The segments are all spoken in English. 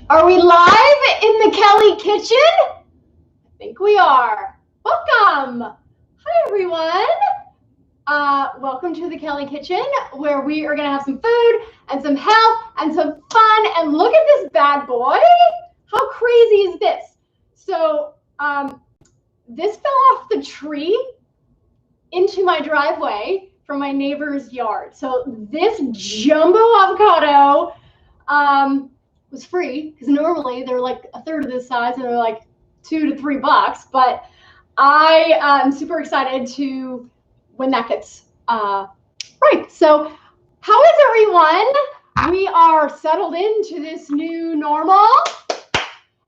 Are we live in the Kelly kitchen? I think we are. Welcome. Hi, everyone. Welcome to the Kelly kitchen, where we are going to have some food and some health and some fun. And look at this bad boy. How crazy is this? So this fell off the tree into my driveway from my neighbor's yard. So this jumbo avocado was free, because normally they're like a third of this size and they're like $2 to $3. But I am super excited to when that gets ripe. So how is everyone? We are settled into this new normal,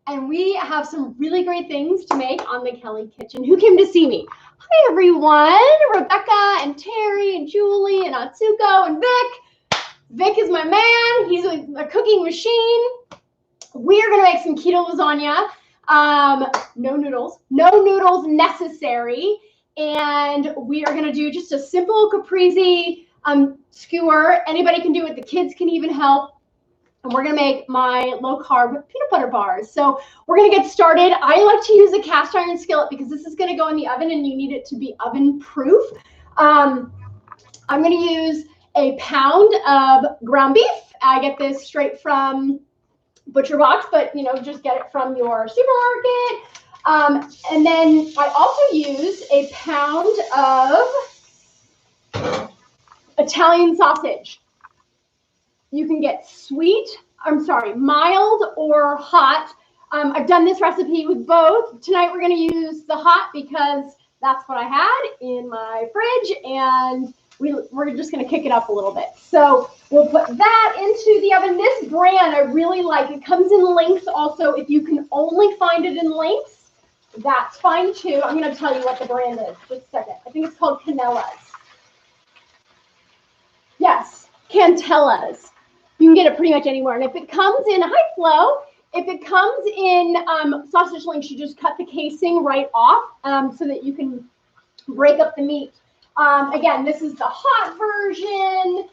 and we have some really great things to make on the Kelly kitchen. Who came to see me? Hi everyone, Rebecca and Terry and Julie and Atsuko and Vic. Vic is my man. He's a cooking machine. We are going to make some keto lasagna. No noodles necessary. And we are going to do just a simple caprese skewer. Anybody can do it. The kids can even help. And we're going to make my low-carb peanut butter bars. So we're going to get started. I like to use a cast iron skillet because this is going to go in the oven and you need it to be oven-proof. I'm going to use a pound of ground beef. I get this straight from Butcher Box, but just get it from your supermarket. And then I also use a pound of Italian sausage. You can get mild or hot. I've done this recipe with both. Tonight we're going to use the hot because that's what I had in my fridge, and we're just going to kick it up a little bit. So we'll put that into the oven. This brand I really like. It comes in lengths also. If you can only find it in lengths, that's fine too. I'm going to tell you what the brand is. Just a second. I think it's called Canella's. Yes, Cantella's. You can get it pretty much anywhere. And if it comes in high flow, if it comes in sausage links, you just cut the casing right off so that you can break up the meat. Again, this is the hot version.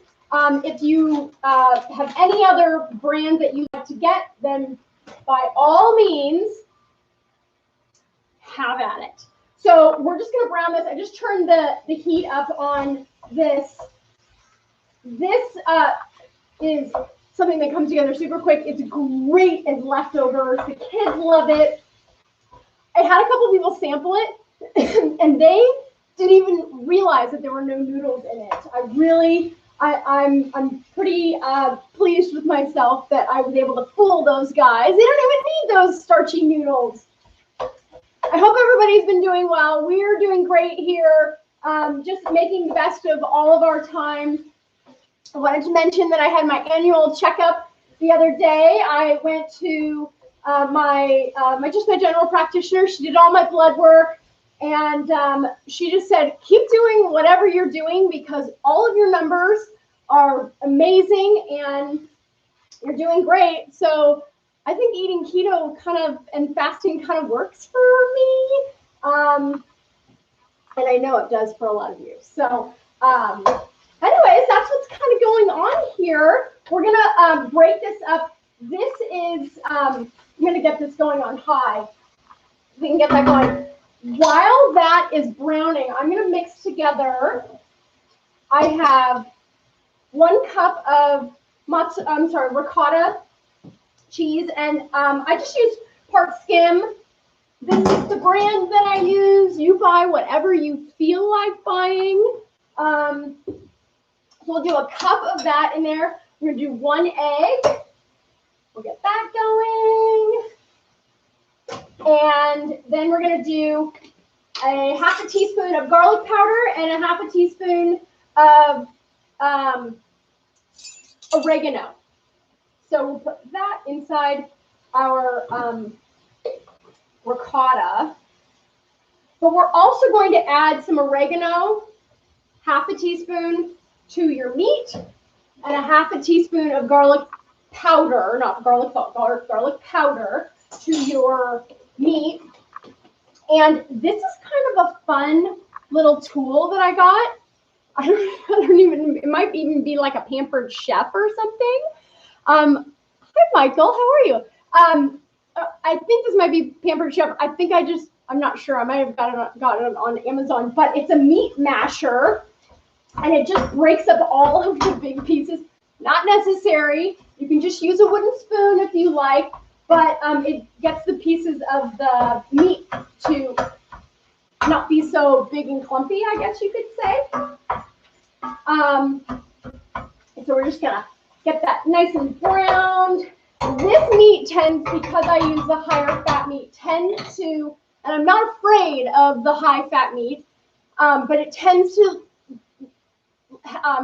If you have any other brand that you like to get, then by all means, have at it. So we're just going to brown this. I just turned the heat up on this. This is something that comes together super quick. It's great as leftovers. The kids love it. I had a couple people sample it, and they didn't even realize that there were no noodles in it. I'm pretty pleased with myself that I was able to fool those guys. They don't even need those starchy noodles. I hope everybody's been doing well. We're doing great here, just making the best of all of our time. I wanted to mention that I had my annual checkup the other day. I went to my general practitioner. She did all my blood work, and she just said, keep doing whatever you're doing because all of your numbers are amazing and you're doing great. So I think eating keto and fasting kind of works for me. And I know it does for a lot of you. So anyways, that's what's kind of going on here. We're going to break this up. This is, I'm going to get this going on high. We can get that going. While that is browning, I'm going to mix together. I have 1 cup of ricotta cheese, and I just use part skim. This is the brand that I use. You buy whatever you feel like buying. We'll do a cup of that in there. We're going to do 1 egg. We'll get that going. And then we're going to do a half a teaspoon of garlic powder and a half a teaspoon of oregano. So we'll put that inside our ricotta. But we're also going to add some oregano, half a teaspoon to your meat, and a half a teaspoon of garlic powder, not garlic powder to your meat. And this is kind of a fun little tool that I got. I don't even, it might even be like a pampered chef or something. Hi, Michael, how are you? I think this might be Pampered Chef. I'm not sure. I might have gotten it on Amazon, but it's a meat masher, and it just breaks up all of the big pieces. Not necessary. You can just use a wooden spoon if you like, but it gets the pieces of the meat to not be so big and clumpy, I guess you could say. So we're just gonna get that nice and browned. This meat tends, because I use the higher fat meat, and I'm not afraid of the high fat meat, but it tends to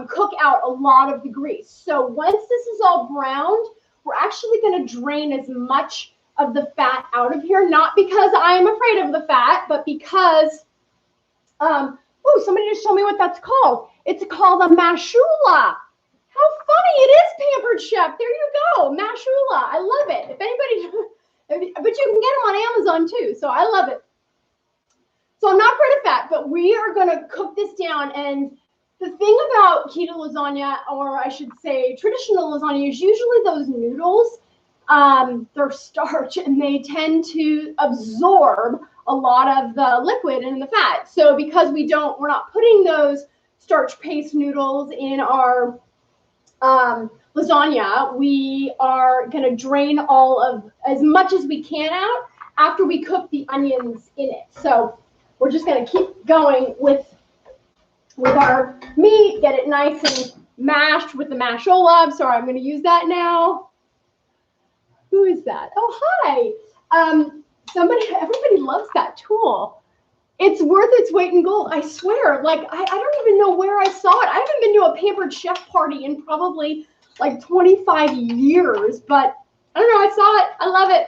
cook out a lot of the grease. So once this is all browned, we're actually going to drain as much of the fat out of here, not because I am afraid of the fat, but because, somebody just told me what that's called. It's called a mashula. How funny it is, Pampered Chef. There you go, mashula. I love it. If anybody, but you can get them on Amazon too, so I love it. So I'm not afraid of fat, but we are going to cook this down. And the thing about keto lasagna, or I should say traditional lasagna, is usually those noodles, they're starch, and they tend to absorb a lot of the liquid and the fat. So because we're not putting those starch paste noodles in our lasagna, we are going to drain all of as much as we can out after we cook the onions in it. So we're just going to keep going with our meat, get it nice and mashed with the mashola. Sorry, I'm going to use that now. Who is that? Oh, hi. Everybody loves that tool. It's worth its weight in gold. I swear. Like, I don't even know where I saw it. I haven't been to a Pampered Chef party in probably like 25 years, but I don't know. I saw it. I love it.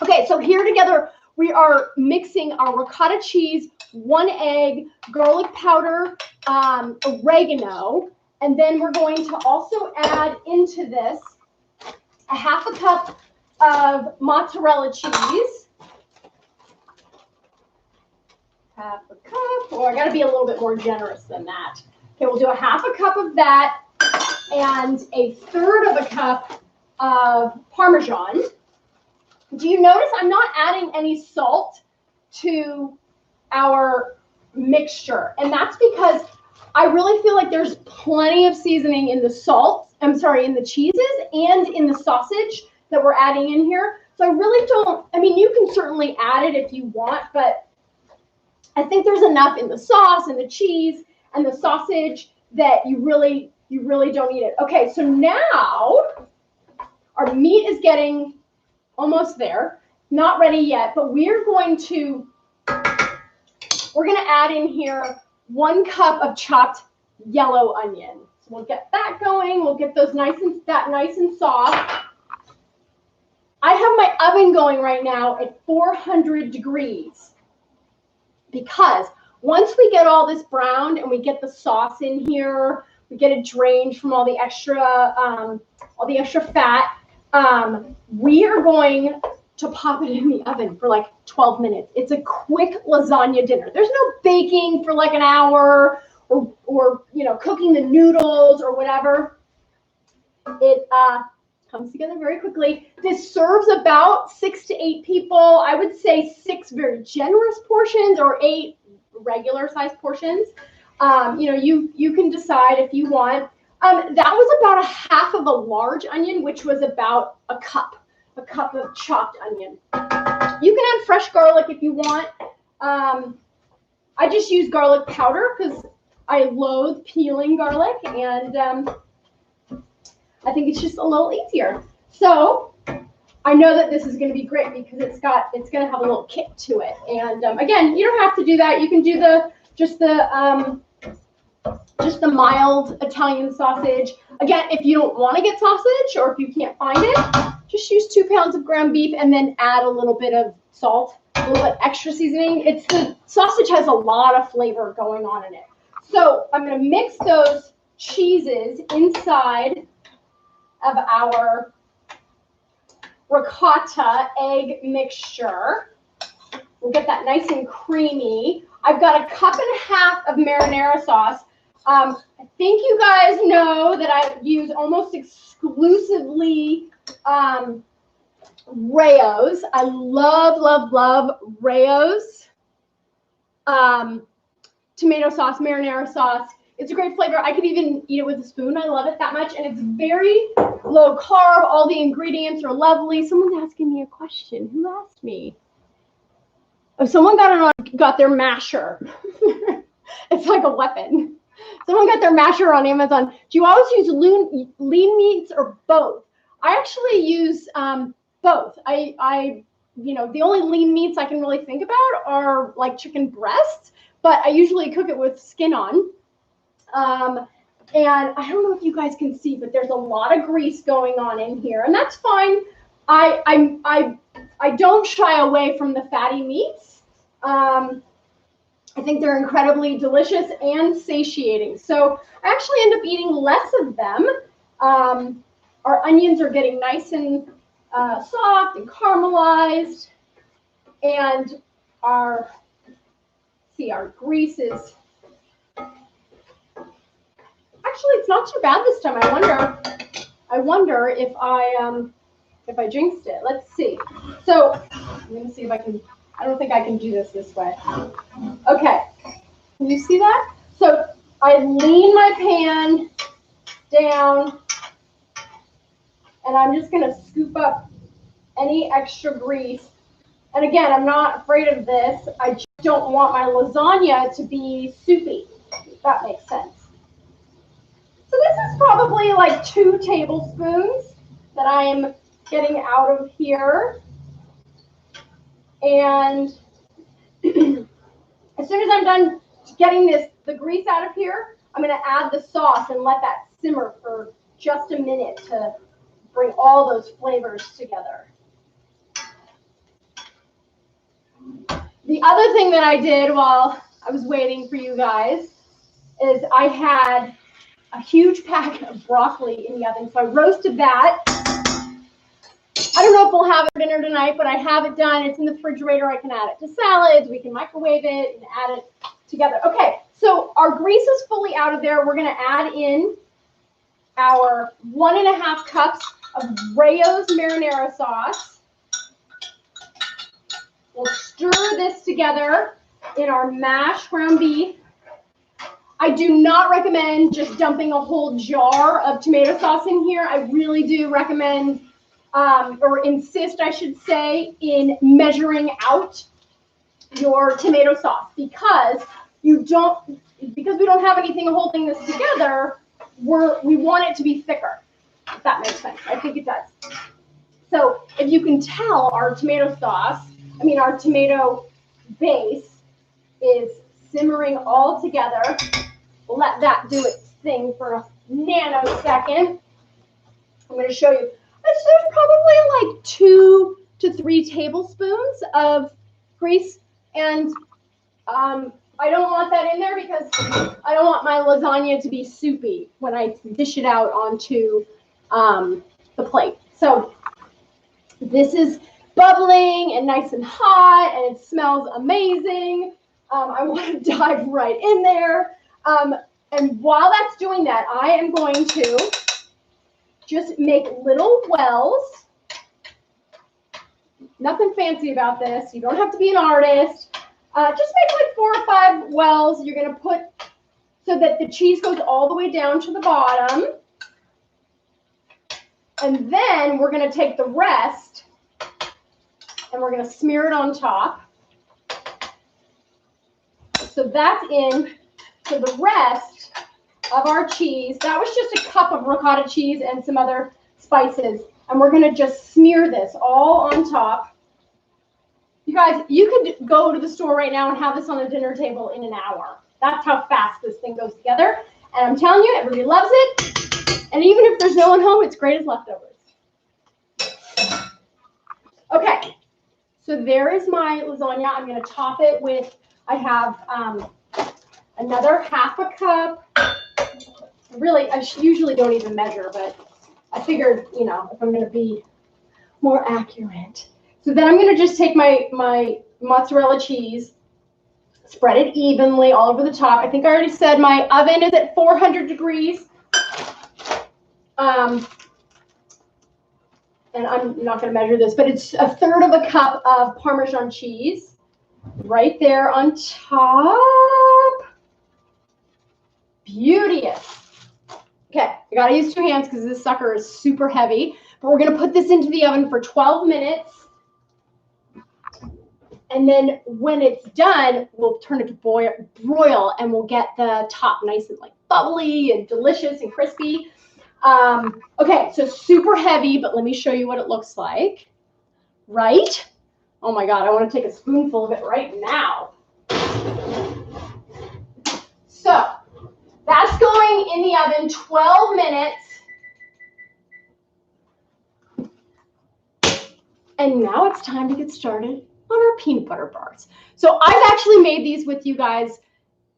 Okay, so here together, we are mixing our ricotta cheese, 1 egg, garlic powder, oregano, and then we're going to also add into this a half a cup of mozzarella cheese. Half a cup, or I got to be a little bit more generous than that. Okay, we'll do a half a cup of that and a third of a cup of Parmesan. Do you notice I'm not adding any salt to our mixture? And that's because I really feel like there's plenty of seasoning in the in the cheeses and in the sausage that we're adding in here. So I really don't, you can certainly add it if you want, but I think there's enough in the sauce and the cheese and the sausage that you really don't need it. Okay, so now our meat is getting almost there. Not ready yet, but we're going to add in here 1 cup of chopped yellow onion. So we'll get that going. We'll get those nice and soft. I have my oven going right now at 400 degrees because once we get all this browned and we get the sauce in here, we get it drained from all the extra fat. We are going to pop it in the oven for like 12 minutes. It's a quick lasagna dinner. There's no baking for like an hour or cooking the noodles or whatever. It comes together very quickly. This serves about 6 to 8 people. I would say 6 very generous portions or 8 regular size portions. You can decide if you want. That was about a half of a large onion, which was about a cup of chopped onion. You can add fresh garlic if you want. I just use garlic powder because I loathe peeling garlic, and I think it's just a little easier. So I know that this is going to be great because it's going to have a little kick to it. And again, you don't have to do that. You can do just the mild Italian sausage. Again, if you don't want to get sausage or if you can't find it, just use 2 pounds of ground beef and then add a little bit of salt, a little bit extra seasoning. The sausage has a lot of flavor going on in it. So I'm going to mix those cheeses inside of our ricotta egg mixture. We'll get that nice and creamy. I've got 1.5 cups of marinara sauce. I think you guys know that I use almost exclusively Rayo's. I love, love, love Rayo's. Tomato sauce, marinara sauce. It's a great flavor. I could even eat it with a spoon. I love it that much. And it's very low carb. All the ingredients are lovely. Someone's asking me a question. Who asked me? Oh, someone got their masher. It's like a weapon. Someone got their masher on Amazon. Do you always use lean meats or both? I actually use both. The only lean meats I can really think about are like chicken breasts, but I usually cook it with skin on. And I don't know if you guys can see, but there's a lot of grease going on in here, and that's fine. I don't shy away from the fatty meats. I think they're incredibly delicious and satiating. So I actually end up eating less of them. Our onions are getting nice and soft and caramelized, and our grease is actually, it's not too bad this time. I wonder if I jinxed it. Let's see. So I'm gonna see if I can. I don't think I can do this way. Okay, can you see that? So I lean my pan down, and I'm just gonna scoop up any extra grease. And again, I'm not afraid of this. I just don't want my lasagna to be soupy, if that makes sense. So this is probably like 2 tablespoons that I am getting out of here. And as soon as I'm done getting the grease out of here, I'm going to add the sauce and let that simmer for just a minute to bring all those flavors together. The other thing that I did while I was waiting for you guys is I had a huge pack of broccoli in the oven. So I roasted that. I don't know if we'll have it for dinner tonight, but I have it done. It's in the refrigerator. I can add it to salads. We can microwave it and add it together. Okay, so our grease is fully out of there. We're going to add in our 1.5 cups of Rayo's marinara sauce. We'll stir this together in our mashed ground beef. I do not recommend just dumping a whole jar of tomato sauce in here. I really do recommend, or insist, I should say, in measuring out your tomato sauce because we don't have anything holding this together. We want it to be thicker, if that makes sense. I think it does. So if you can tell, our tomato base is simmering all together. We'll let that do its thing for a nanosecond. I'm going to show you. There's probably like 2 to 3 tablespoons of grease, and I don't want that in there because I don't want my lasagna to be soupy when I dish it out onto the plate. So this is bubbling and nice and hot, and it smells amazing. I want to dive right in there. And while that's doing that, I am going to just make little wells. Nothing fancy about this. You don't have to be an artist. Just make like 4 or 5 wells. You're going to put so that the cheese goes all the way down to the bottom. And then we're going to take the rest and we're going to smear it on top. So that's in. So the rest of our cheese, that was just a cup of ricotta cheese and some other spices. And we're going to just smear this all on top. You guys, you could go to the store right now and have this on the dinner table in an hour. That's how fast this thing goes together. And I'm telling you, everybody loves it. And even if there's no one home, it's great as leftovers. Okay, so there is my lasagna. I'm going to top it with, I have another ½ cup. Really, I usually don't even measure, but I figured, if I'm going to be more accurate. So then I'm going to just take my mozzarella cheese, spread it evenly all over the top. I think I already said my oven is at 400 degrees. and I'm not going to measure this, but it's 1/3 of a cup of Parmesan cheese right there on top. Beauteous. Okay, I got to use 2 hands because this sucker is super heavy, but we're going to put this into the oven for 12 minutes. And then when it's done, we'll turn it to broil, and we'll get the top nice and like bubbly and delicious and crispy. Okay, so super heavy, but let me show you what it looks like. Right? Oh my God, I want to take a spoonful of it right now. So that's going in the oven 12 minutes. And now it's time to get started on our peanut butter bars. So I've actually made these with you guys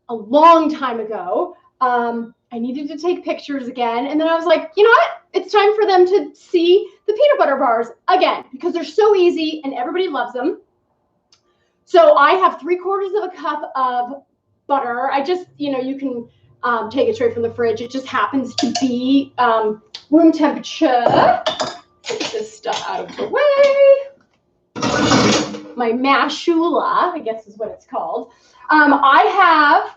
a long time ago. I needed to take pictures again. And then I was like, you know what? It's time for them to see the peanut butter bars again, because they're so easy and everybody loves them. So I have 3/4 of a cup of butter. I just, you can take it straight from the fridge. It just happens to be room temperature. Take this stuff out of the way. My mashula, I guess is what it's called. I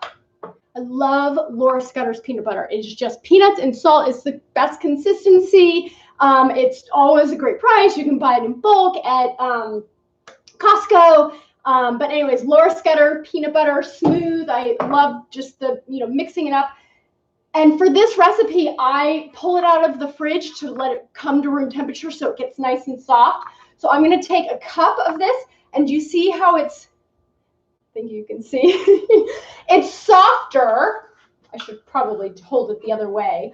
love Laura Scudder's peanut butter. It's just peanuts and salt. It's the best consistency. It's always a great price. You can buy it in bulk at Costco. But anyways, Laura Scudder peanut butter, smooth. I love just the, mixing it up. And for this recipe, I pull it out of the fridge to let it come to room temperature so it gets nice and soft. So I'm going to take a cup of this, and you see how it's, I think you can see, it's softer. I should probably hold it the other way.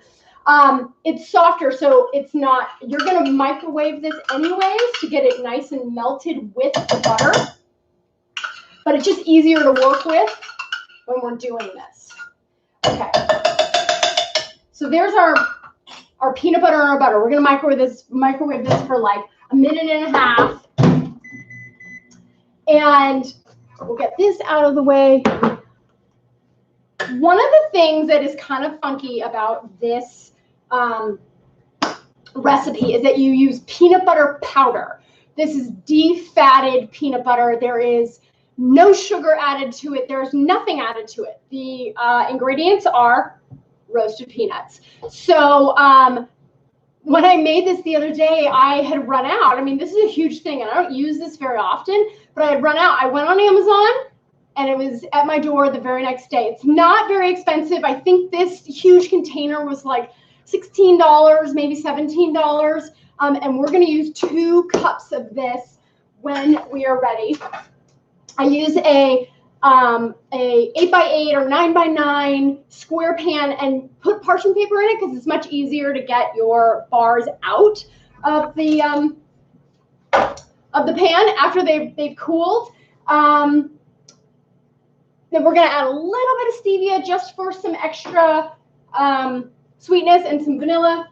It's softer, so it's not, you're going to microwave this anyways to get it nice and melted with the butter. But it's just easier to work with when we're doing this. Okay. So there's our peanut butter and our butter. We're going to microwave this for like 1.5 minutes. And we'll get this out of the way. One of the things that is kind of funky about this recipe is that you use peanut butter powder. This is defatted peanut butter. There is no sugar added to it. There's nothing added to it. The ingredients are roasted peanuts. So when I made this the other day, I had run out. I mean, this is a huge thing, and I don't use this very often, but I had run out. I went on Amazon, and it was at my door the very next day. It's not very expensive. I think this huge container was like $16, maybe $17. And we're going to use 2 cups of this when we are ready. I use a 8x8 or 9x9 square pan and put parchment paper in it because it's much easier to get your bars out of the pan after they've cooled. Then we're going to add a little bit of stevia just for some extra sweetness and some vanilla.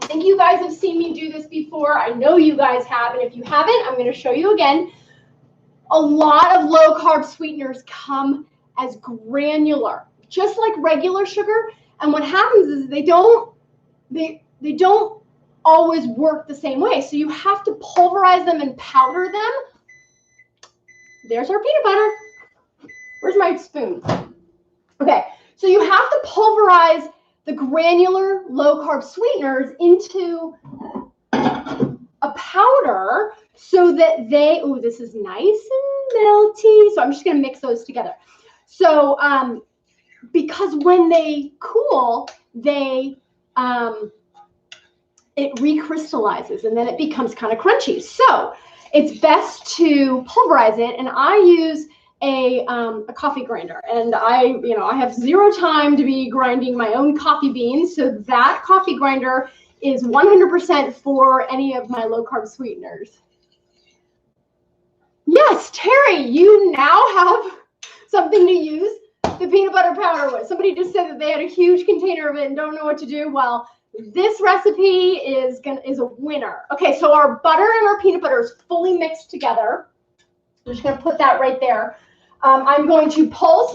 I think you guys have seen me do this before. I know you guys have, and if you haven't, I'm going to show you again. A lot of low-carb sweeteners come as granular, just like regular sugar. And what happens is they don't always work the same way. So you have to pulverize them and powder them. There's our peanut butter. Where's my spoon? Okay, so you have to pulverize the granular low-carb sweeteners into a powder so that they, oh, this is nice and melty. So I'm just going to mix those together. So because when they cool, it recrystallizes and then it becomes kind of crunchy. So it's best to pulverize it, and I use a coffee grinder, and I have zero time to be grinding my own coffee beans. So that coffee grinder is 100% for any of my low-carb sweeteners. Yes, Terry, you now have something to use the peanut butter powder with. Somebody just said that they had a huge container of it and don't know what to do. Well, this recipe is a winner. Okay, so our butter and our peanut butter is fully mixed together. I'm just going to put that right there. I'm going to pulse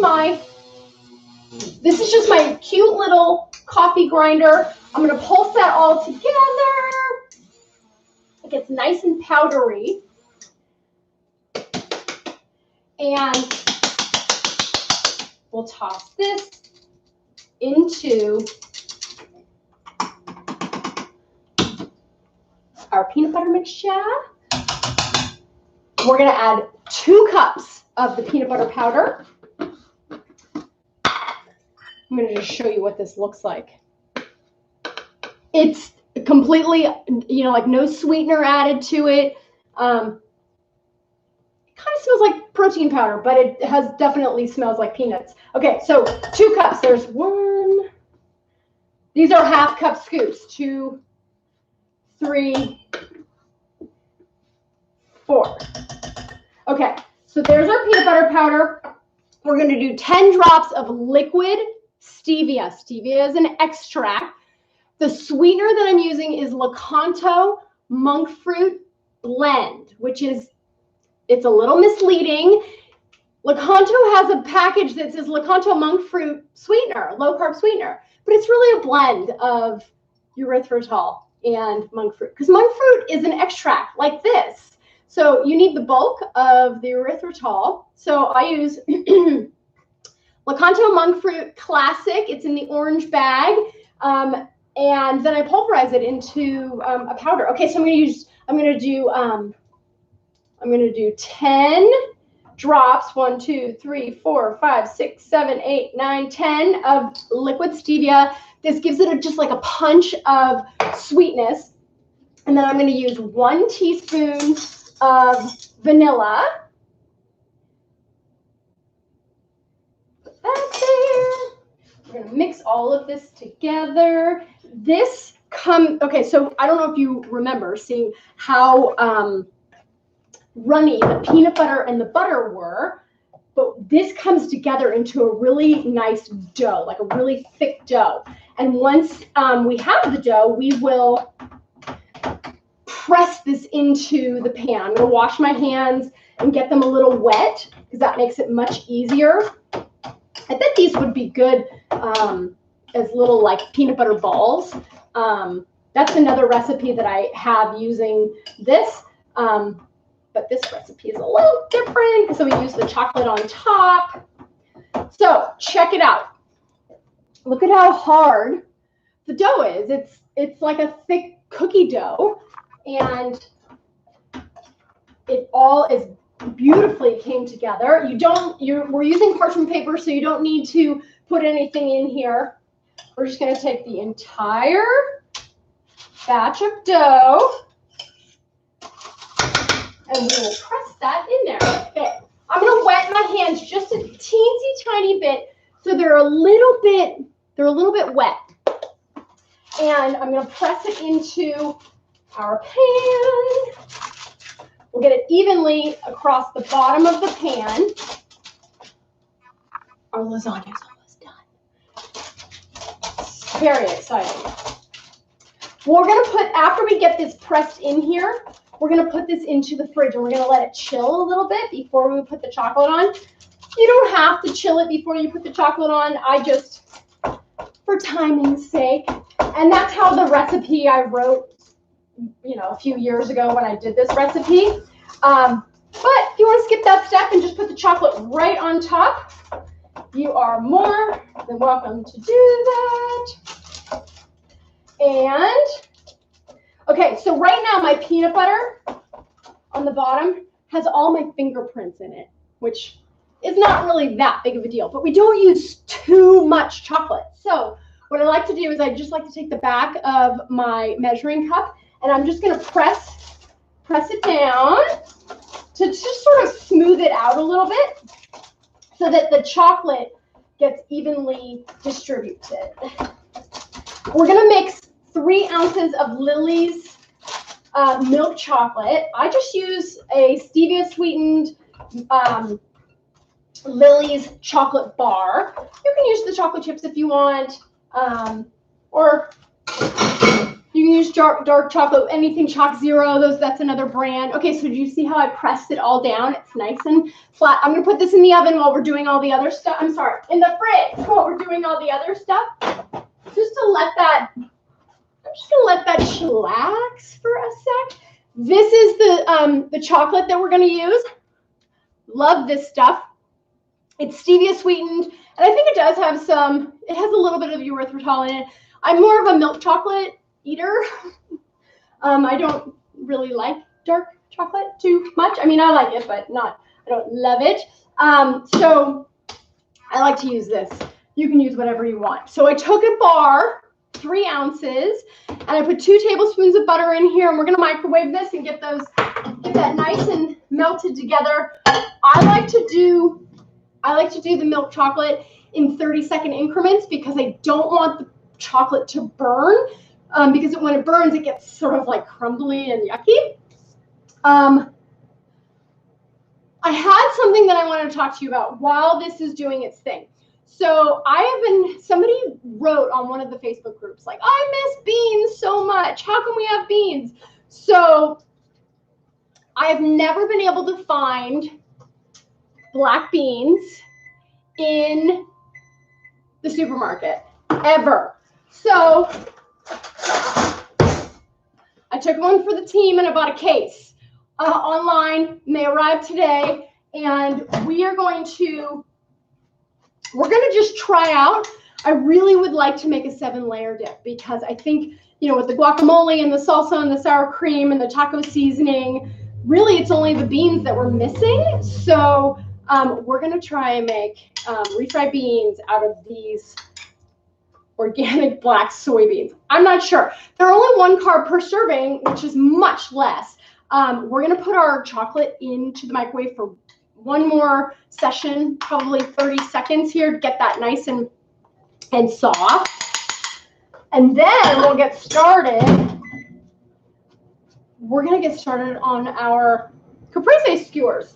this is just my cute little coffee grinder. I'm going to pulse that all together. It gets nice and powdery. And we'll toss this into our peanut butter mixture. We're going to add 2 cups of the peanut butter powder. I'm going to just show you what this looks like. It's completely, like no sweetener added to it. It kind of smells like protein powder, but it definitely smells like peanuts. Okay, so 2 cups. There's 1. These are half cup scoops. 2, 3, 4. Okay, so there's our peanut butter powder. We're going to do 10 drops of liquid stevia. Stevia is an extract. The sweetener that I'm using is Lakanto monk fruit blend, which is, it's a little misleading. Lakanto has a package that says Lakanto monk fruit sweetener, low carb sweetener, but it's really a blend of erythritol and monk fruit, because monk fruit is an extract like this. So you need the bulk of the erythritol. So I use Lakanto monk fruit classic. It's in the orange bag. And then I pulverize it into a powder. Okay, so I'm going to do 10 drops, 1, 2, 3, 4, 5, 6, 7, 8, 9, 10 of liquid stevia. This gives it just like a punch of sweetness. And then I'm going to use 1 teaspoon of vanilla. Put that there. We're going to mix all of this together. Okay, so I don't know if you remember seeing how runny the peanut butter and the butter were, but this comes together into a really nice dough, like a really thick dough. And once we have the dough, we will press this into the pan. I'm going to wash my hands and get them a little wet because that makes it much easier. I bet these would be good as little like peanut butter balls. That's another recipe that I have using this. But this recipe is a little different, so we use the chocolate on top. So check it out. Look at how hard the dough is. It's like a thick cookie dough, and it all is beautifully came together. We're using parchment paper, so you don't need to put anything in here. We're just going to take the entire batch of dough, and we will press that in there. Okay, I'm going to wet my hands just a teensy tiny bit, so they're a little bit wet. And I'm going to press it into our pan. We'll get it evenly across the bottom of the pan. Our lasagna is almost done. Very exciting. We're going to put, after we get this pressed in here, we're going to put this into the fridge, and we're going to let it chill a little bit before we put the chocolate on. You don't have to chill it before you put the chocolate on. I just, for timing's sake. And that's how the recipe I wrote, a few years ago when I did this recipe. But if you want to skip that step and just put the chocolate right on top, you are more than welcome to do that. And, okay, so right now my peanut butter on the bottom has all my fingerprints in it, which is not really that big of a deal. But we don't use too much chocolate. So what I like to do is I just like to take the back of my measuring cup, and I'm just going to press it down to just sort of smooth it out a little bit so that the chocolate gets evenly distributed. We're going to mix 3 ounces of Lily's milk chocolate. I just use a stevia sweetened Lily's chocolate bar. You can use the chocolate chips if you want, or you can use dark chocolate, anything Choc Zero. That's another brand. Okay, so do you see how I pressed it all down? It's nice and flat. I'm going to put this in the oven while we're doing all the other stuff. I'm sorry, in the fridge while we're doing all the other stuff. Just to let that, I'm just going to let that chillax for a sec. This is the chocolate that we're going to use. Love this stuff. It's stevia sweetened, and I think it does have it has a little bit of erythritol in it. I'm more of a milk chocolate eater. I don't really like dark chocolate too much. I mean, I like it, but I don't love it. So I like to use this. You can use whatever you want. So I took a bar, 3 ounces, and I put 2 tablespoons of butter in here, and we're going to microwave this and get that nice and melted together. I like to do the milk chocolate in 30-second increments because I don't want the chocolate to burn, because when it burns, it gets sort of like crumbly and yucky. I had something that I wanted to talk to you about while this is doing its thing. So somebody wrote on one of the Facebook groups, like, I miss beans so much. How can we have beans? So I have never been able to find black beans in the supermarket, ever. So I took one for the team and I bought a case online, and they arrived today, and we're going to just try out. I really would like to make a 7-layer dip because I think, with the guacamole and the salsa and the sour cream and the taco seasoning, really it's only the beans that we're missing. So we're going to try and make refried beans out of these organic black soybeans. I'm not sure. They're only 1 carb per serving, which is much less. We're going to put our chocolate into the microwave for one more session, probably 30 seconds here to get that nice and soft. And then we'll get started. We're going to get started on our Caprese skewers.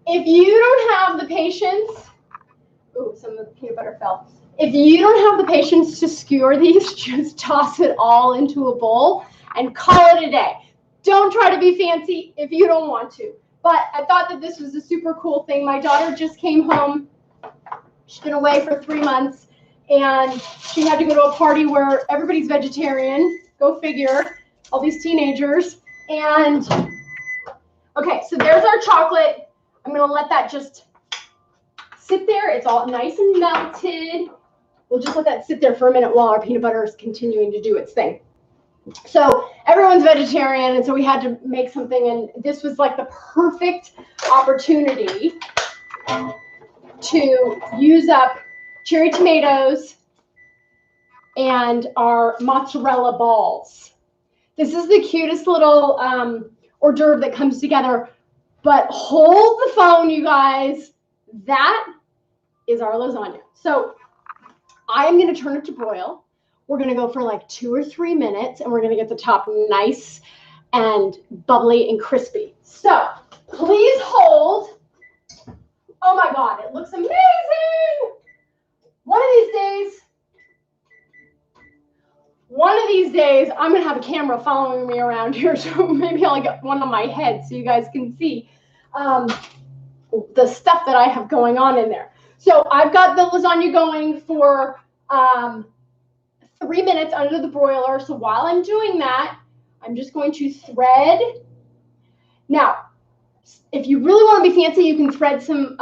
If you don't have the patience, some of the peanut butter fell. If you don't have the patience to skewer these, just toss it all into a bowl and call it a day. Don't try to be fancy if you don't want to. But I thought that this was a super cool thing. My daughter just came home. She's been away for 3 months, and she had to go to a party where everybody's vegetarian. Go figure. All these teenagers. And, okay, so there's our chocolate. I'm going to let that just sit there. It's all nice and melted. We'll just let that sit there for a minute while our peanut butter is continuing to do its thing. So everyone's vegetarian, and so we had to make something, and this was like the perfect opportunity to use up cherry tomatoes and our mozzarella balls. This is the cutest little hors d'oeuvre that comes together, but hold the phone, you guys. That is our lasagna. So I'm going to turn it to broil. We're going to go for like 2 or 3 minutes, and we're going to get the top nice and bubbly and crispy. So please hold. Oh my God, it looks amazing. One of these days, I'm going to have a camera following me around here, so maybe I'll get one on my head so you guys can see the stuff that I have going on in there. So I've got the lasagna going for 3 minutes under the broiler. So while I'm doing that, I'm just going to thread. Now, if you really want to be fancy, you can thread some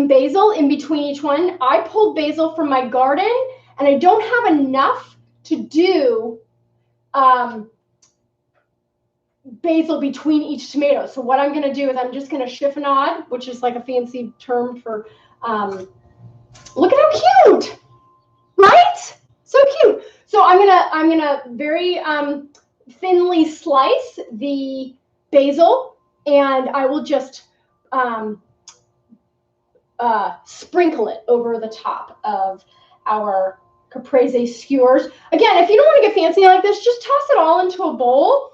basil in between each one. I pulled basil from my garden, and I don't have enough to do basil between each tomato. So what I'm going to do is I'm just going to chiffonade, which is like a fancy term for, look at how cute, right? So cute. So I'm gonna very thinly slice the basil, and I will just sprinkle it over the top of our Caprese skewers. Again, if you don't want to get fancy like this, just toss it all into a bowl.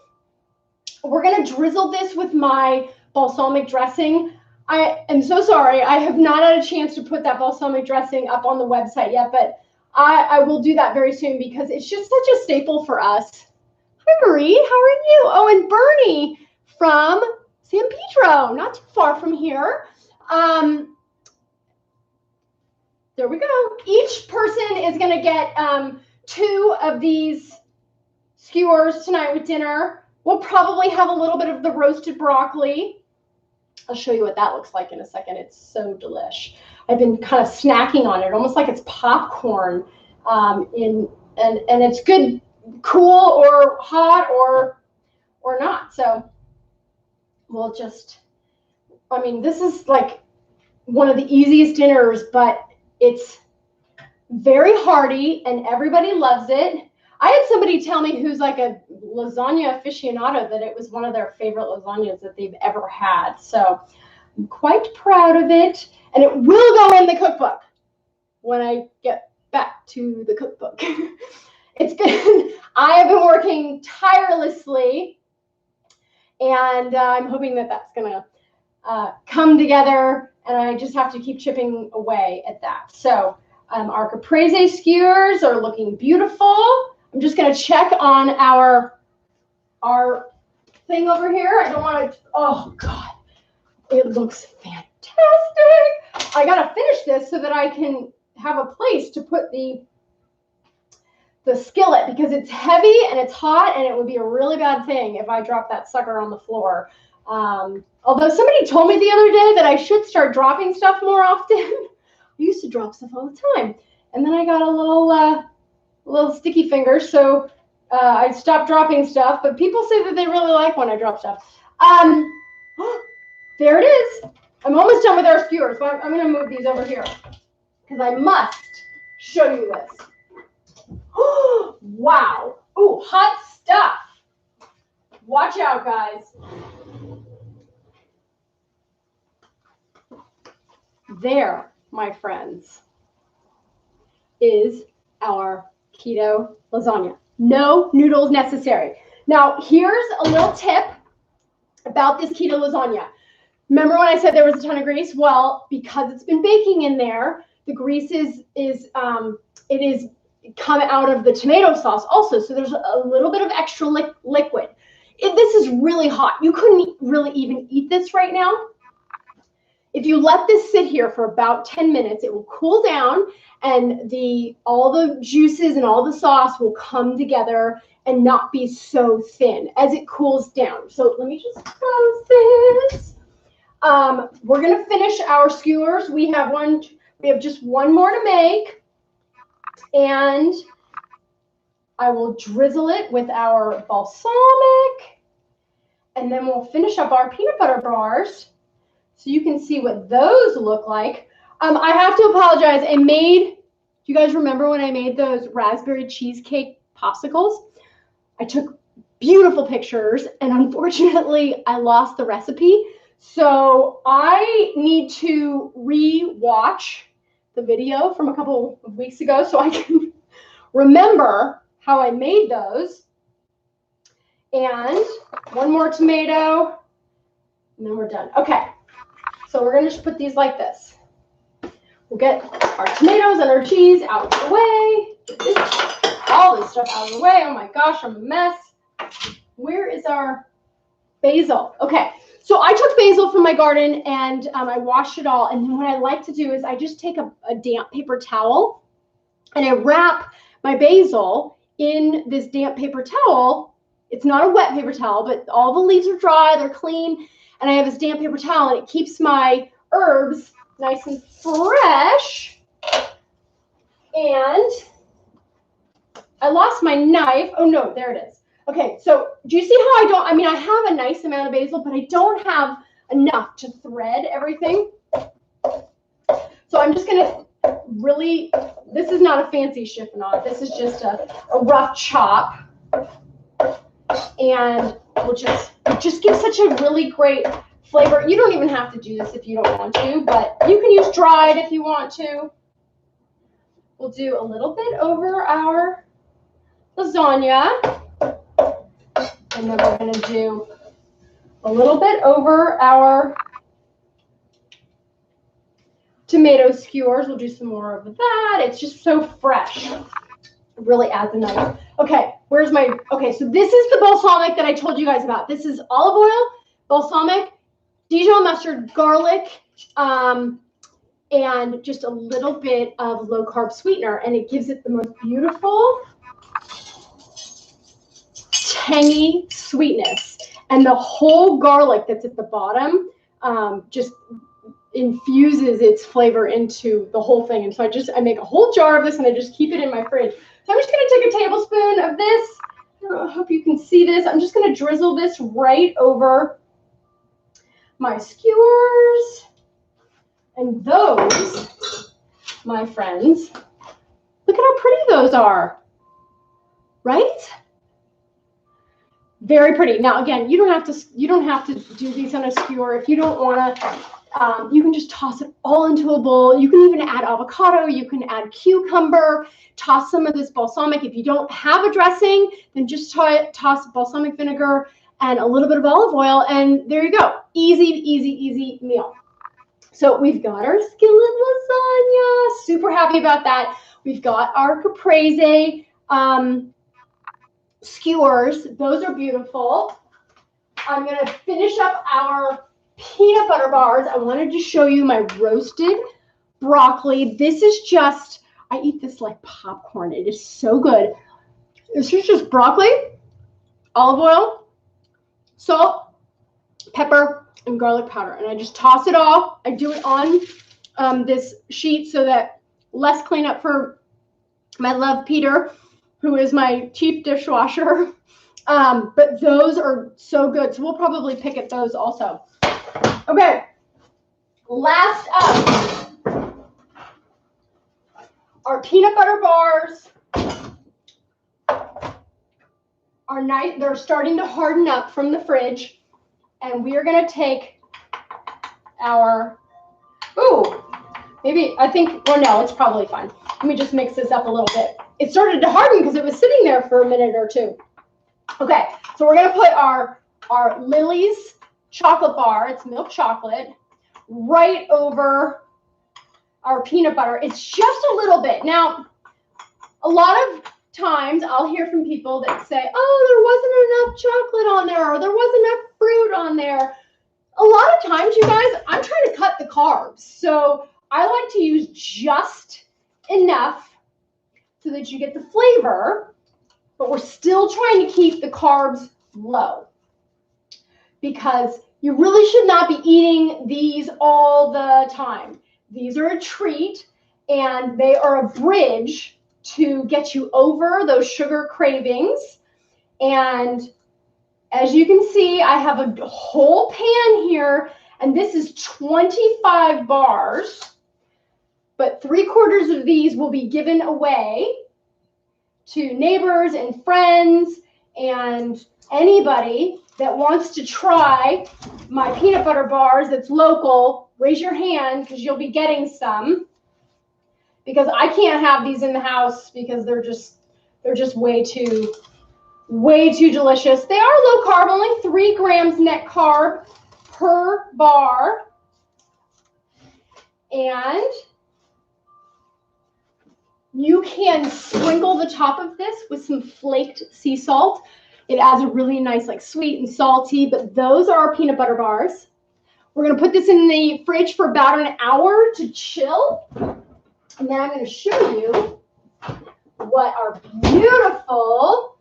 We're gonna drizzle this with my balsamic dressing. I am so sorry, I have not had a chance to put that balsamic dressing up on the website yet, but I will do that very soon because it's just such a staple for us. Hi, Marie. How are you? Oh, and Bernie from San Pedro, not too far from here. There we go. Each person is going to get 2 of these skewers tonight with dinner. We'll probably have a little bit of the roasted broccoli. I'll show you what that looks like in a second. It's so delish. I've been kind of snacking on it, almost like it's popcorn. And it's good, cool or hot or not. So we'll just, I mean, this is like one of the easiest dinners, but it's very hearty and everybody loves it. I had somebody tell me who's like a lasagna aficionado that it was one of their favorite lasagnas that they've ever had. So I'm quite proud of it. And it will go in the cookbook when I get back to the cookbook. I have been working tirelessly, and I'm hoping that that's going to come together, and I just have to keep chipping away at that. So our Caprese skewers are looking beautiful. I'm just going to check on our thing over here. I don't want to, oh God, it looks fantastic. I got to finish this so that I can have a place to put the skillet, because it's heavy and it's hot, and it would be a really bad thing if I dropped that sucker on the floor. Although somebody told me the other day that I should start dropping stuff more often. I used to drop stuff all the time, and then I got a little sticky fingers, so I stopped dropping stuff. But people say that they really like when I drop stuff. There it is. I'm almost done with our skewers, but I'm going to move these over here because I must show you this. Wow. Oh, hot stuff. Watch out, guys. There, my friends, is our keto lasagna. No noodles necessary. Now, here's a little tip about this keto lasagna. Remember when I said there was a ton of grease? Well, because it's been baking in there, the grease is come out of the tomato sauce also. So there's a little bit of extra liquid. This is really hot. You couldn't really even eat this right now. If you let this sit here for about 10 minutes, it will cool down, and all the juices and all the sauce will come together and not be so thin as it cools down. So let me just close this. We're going to finish our skewers. We have just one more to make, and I will drizzle it with our balsamic, and then we'll finish up our peanut butter bars so you can see what those look like. I have to apologize. Do you guys remember when I made those raspberry cheesecake popsicles? I took beautiful pictures, and unfortunately, I lost the recipe. So I need to re-watch the video from a couple of weeks ago so I can remember how I made those. And one more tomato, and then we're done. Okay, so we're going to just put these like this. We'll get our tomatoes and our cheese out of the way. All this stuff out of the way. Oh my gosh, I'm a mess. Where is our basil? Okay, so I took basil from my garden, and I washed it all. And then what I like to do is I just take a damp paper towel, and I wrap my basil in this damp paper towel. It's not a wet paper towel, but all the leaves are dry, they're clean, and I have this damp paper towel, and it keeps my herbs nice and fresh. And I lost my knife. Oh no, there it is. Okay, so do you see how I have a nice amount of basil, but I don't have enough to thread everything. So I'm just gonna this is not a fancy chiffonade. This is just a rough chop. And it just gives such a really great flavor. You don't even have to do this if you don't want to, but you can use dried if you want to. We'll do a little bit over our lasagna. And then we're going to do a little bit over our tomato skewers. We'll do some more of that. It's just so fresh. It really adds a nice. Okay, so this is the balsamic that I told you guys about. This is olive oil, balsamic, Dijon mustard, garlic, and just a little bit of low carb sweetener, and it gives it the most beautiful tangy sweetness. And the whole garlic that's at the bottom just infuses its flavor into the whole thing. And so I make a whole jar of this and I just keep it in my fridge. So I'm just going to take a tablespoon of this. I hope you can see this. I'm just going to drizzle this right over my skewers. And those, my friends, look at how pretty those are, right? Very pretty. Now, again, you don't have to do these on a skewer. If you don't want to, you can just toss it all into a bowl. You can even add avocado. You can add cucumber. Toss some of this balsamic. If you don't have a dressing, then just toss balsamic vinegar and a little bit of olive oil, and there you go. Easy, easy, easy meal. So we've got our skillet lasagna. Super happy about that. We've got our caprese skewers. Those are beautiful. I'm going to finish up our peanut butter bars. I wanted to show you my roasted broccoli. This is just, I eat this like popcorn. It is so good. This is just broccoli, olive oil, salt, pepper, and garlic powder. And I just toss it all. I do it on this sheet so that less cleanup for my love Peter, who is my chief dishwasher. But those are so good. So we'll probably pick at those also. Okay. Last up, our peanut butter bars are nice. They're starting to harden up from the fridge. And we are going to take our, well, no, it's probably fine. Let me just mix this up a little bit. It started to harden because it was sitting there for a minute or two. Okay, so we're going to put our Lily's chocolate bar, it's milk chocolate, right over our peanut butter. It's just a little bit. Now, a lot of times I'll hear from people that say, oh, there wasn't enough chocolate on there, or there wasn't enough fruit on there. A lot of times, you guys, I'm trying to cut the carbs. So I like to use just enough so that you get the flavor, but we're still trying to keep the carbs low, because you really should not be eating these all the time. These are a treat, and they are a bridge to get you over those sugar cravings. And as you can see, I have a whole pan here, and this is 25 bars, but 3/4 of these will be given away to neighbors and friends and anybody that wants to try my peanut butter bars that's local. Raise your hand because you'll be getting some, because I can't have these in the house because they're just way too delicious. They are low carb, only 3 grams net carb per bar. And you can sprinkle the top of this with some flaked sea salt. It adds a really nice, like, sweet and salty, but those are our peanut butter bars. We're going to put this in the fridge for about an hour to chill. And then I'm going to show you what our beautiful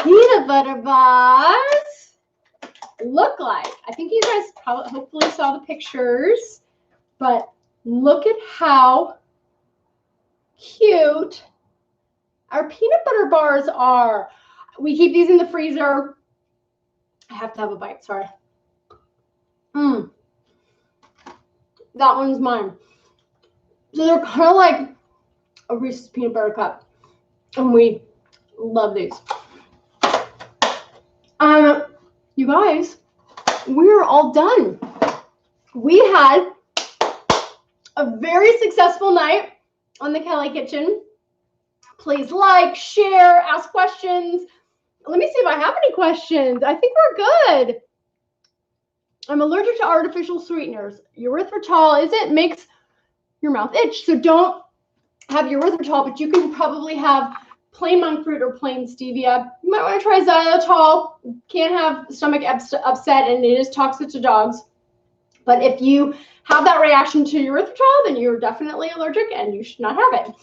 peanut butter bars look like. I think you guys hopefully saw the pictures, but look at how cute our peanut butter bars are. We keep these in the freezer. I have to have a bite, sorry. That one's mine. So they're kind of like a Reese's peanut butter cup, and we love these. You guys, we are all done. We had a very successful night on the Kelly Kitchen. Please like, share, ask questions. Let me see if I have any questions. I think we're good. I'm allergic to artificial sweeteners. Erythritol, it makes your mouth itch. So don't have erythritol, but you can probably have plain monk fruit or plain stevia. You might want to try xylitol. Can't have stomach upset, and it is toxic to dogs. But if you have that reaction to erythritol, then you're definitely allergic and you should not have it.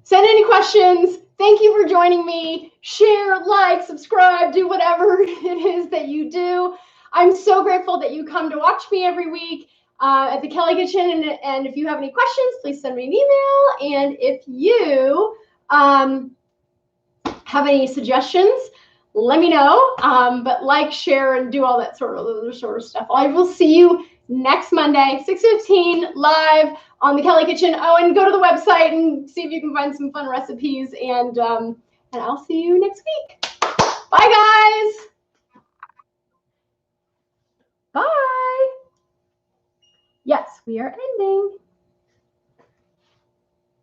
Send any questions. Thank you for joining me. Share, like, subscribe, do whatever it is that you do. I'm so grateful that you come to watch me every week at the Kelly Kitchen. And if you have any questions, please send me an email. And if you have any suggestions, let me know. But like, share, and do all that sort of stuff. I will see you next Monday, 6:15, live on the Kelly Kitchen. Oh, and go to the website and see if you can find some fun recipes. And I'll see you next week. Bye, guys. Bye. Yes, we are ending.